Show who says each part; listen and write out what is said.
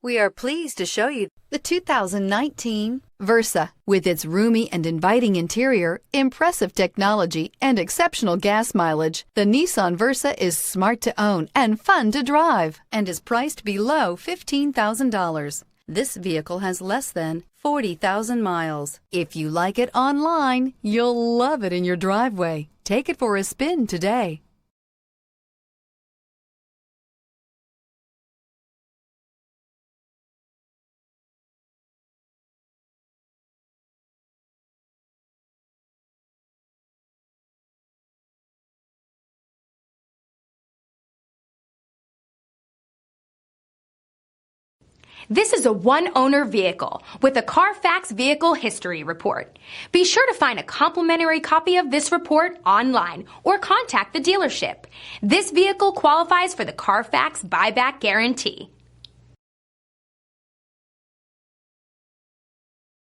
Speaker 1: We are pleased to show you the 2019 Versa. With its roomy and inviting interior, impressive technology, and exceptional gas mileage, the Nissan Versa is smart to own and fun to drive and is priced below $15,000. This vehicle has less than 40,000 miles. If you like it online, you'll love it in your driveway. Take it for a spin today.
Speaker 2: This is a one-owner vehicle with a Carfax Vehicle History Report. Be sure to find a complimentary copy of this report online or contact the dealership. This vehicle qualifies for the Carfax Buyback Guarantee.